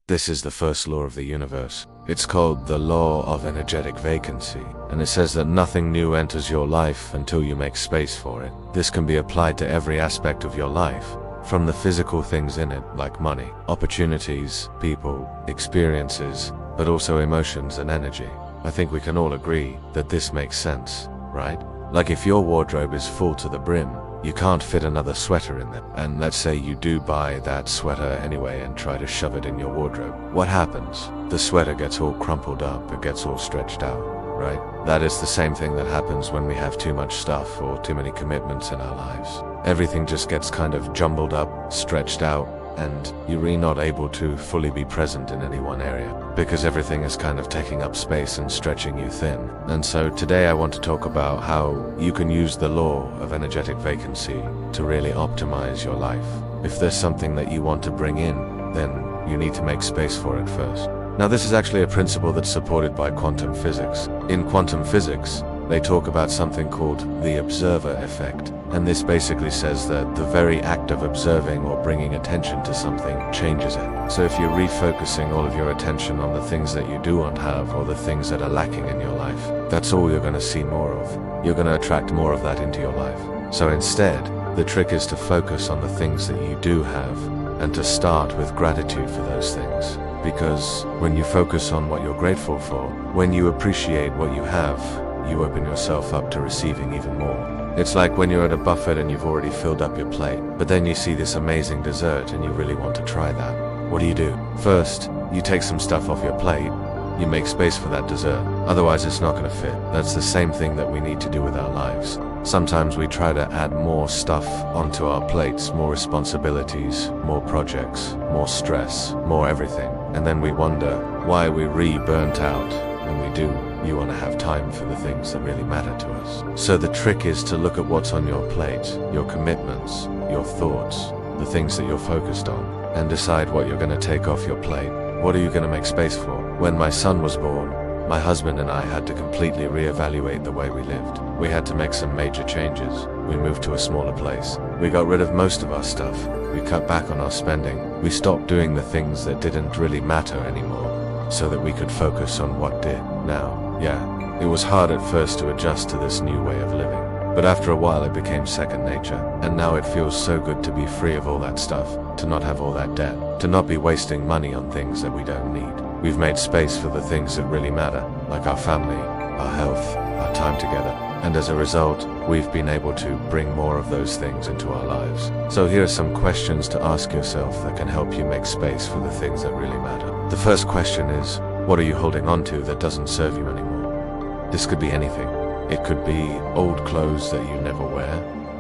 This is the first law of the universe. It's called the law of energetic vacancy, and it says that nothing new enters your life until you make space for it. This can be applied to every aspect of your life, from the physical things in it, like money, opportunities, people, experiences, but also emotions and energy. I think we can all agree that this makes sense, right? Like if your wardrobe is full to the brim, you can't fit another sweater in there. And let's say you do buy that sweater anyway and try to shove it in your wardrobe. What happens? The sweater gets all crumpled up, it gets all stretched out, right? That is the same thing that happens when we have too much stuff or too many commitments in our lives. Everything just gets kind of jumbled up, stretched out, and you're really not able to fully be present in any one area because everything is kind of taking up space and stretching you thin. And so today I want to talk about how you can use the law of energetic vacancy to really optimize your life. If there's something that you want to bring in, then you need to make space for it first. Now, this is actually a principle that's supported by quantum physics. In quantum physics, they talk about something called the observer effect. And this basically says that the very act of observing or bringing attention to something changes it. So if you're refocusing all of your attention on the things that you do want to have or the things that are lacking in your life, that's all you're going to see more of. You're going to attract more of that into your life. So instead, the trick is to focus on the things that you do have and to start with gratitude for those things. Because when you focus on what you're grateful for, when you appreciate what you have, you open yourself up to receiving even more. It's like when you're at a buffet and you've already filled up your plate, but then you see this amazing dessert and you really want to try that. What do? First, you take some stuff off your plate, you make space for that dessert. Otherwise it's not going to fit. That's the same thing that we need to do with our lives. Sometimes we try to add more stuff onto our plates, more responsibilities, more projects, more stress, more everything. And then we wonder why we're burnt out. When we do, you want to have time for the things that really matter to us. So the trick is to look at what's on your plate, your commitments, your thoughts, the things that you're focused on, and decide what you're going to take off your plate. What are you going to make space for? When my son was born, my husband and I had to completely reevaluate the way we lived. We had to make some major changes. We moved to a smaller place. We got rid of most of our stuff. We cut back on our spending. We stopped doing the things that didn't really matter anymore, so that we could focus on what did. Now, yeah, it was hard at first to adjust to this new way of living, but after a while it became second nature, and now it feels so good to be free of all that stuff, to not have all that debt, to not be wasting money on things that we don't need. We've made space for the things that really matter, like our family, our health, our time together, and as a result, we've been able to bring more of those things into our lives. So here are some questions to ask yourself that can help you make space for the things that really matter. The first question is, what are you holding on to that doesn't serve you anymore? This could be anything. It could be old clothes that you never wear.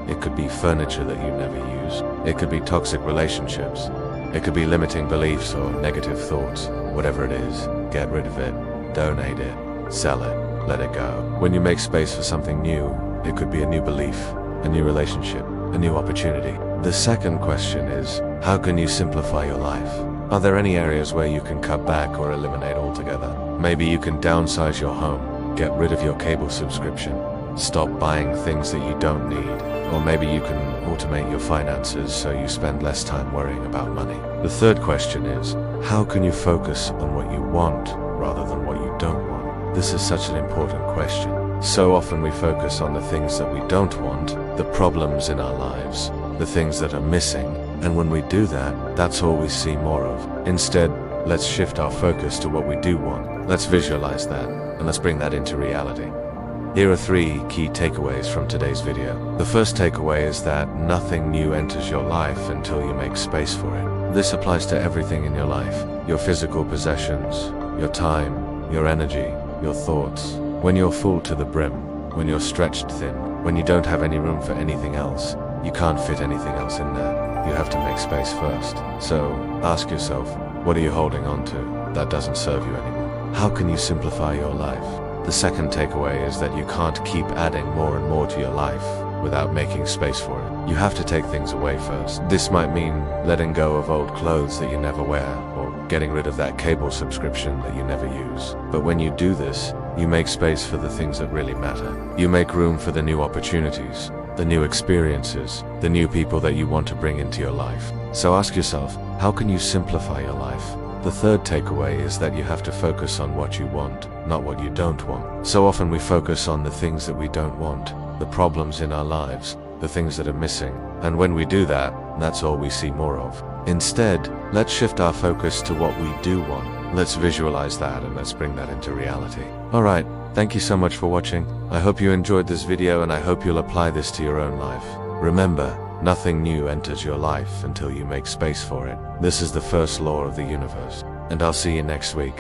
It could be furniture that you never use. It could be toxic relationships. It could be limiting beliefs or negative thoughts. Whatever it is, get rid of it, donate it, sell it, let it go. When you make space for something new, it could be a new belief, a new relationship, a new opportunity. The second question is, how can you simplify your life? Are there any areas where you can cut back or eliminate altogether? Maybe you can downsize your home, get rid of your cable subscription, stop buying things that you don't need, or maybe you can automate your finances so you spend less time worrying about money. The third question is, how can you focus on what you want rather than what you don't want? This is such an important question. So often we focus on the things that we don't want, the problems in our lives, the things that are missing, and when we do that, that's all we see more of. Instead, let's shift our focus to what we do want. Let's visualize that, and let's bring that into reality. Here are 3 key takeaways from today's video. The first takeaway is that nothing new enters your life until you make space for it. This applies to everything in your life, your physical possessions, your time, your energy, your thoughts. When you're full to the brim, when you're stretched thin, when you don't have any room for anything else, you can't fit anything else in there. You have to make space first. So ask yourself, what are you holding on to that doesn't serve you anymore? How can you simplify your life? The second takeaway is that you can't keep adding more and more to your life without making space for it. You have to take things away first. This might mean letting go of old clothes that you never wear, or getting rid of that cable subscription that you never use. But when you do this, you make space for the things that really matter. You make room for the new opportunities, the new experiences, the new people that you want to bring into your life. So ask yourself, how can you simplify your life? The third takeaway is that you have to focus on what you want, not what you don't want. So often we focus on the things that we don't want, the problems in our lives, the things that are missing. And when we do that, that's all we see more of. Instead, let's shift our focus to what we do want. Let's visualize that and let's bring that into reality. Alright, thank you so much for watching. I hope you enjoyed this video and I hope you'll apply this to your own life. Remember, nothing new enters your life until you make space for it. This is the first law of the universe. And I'll see you next week.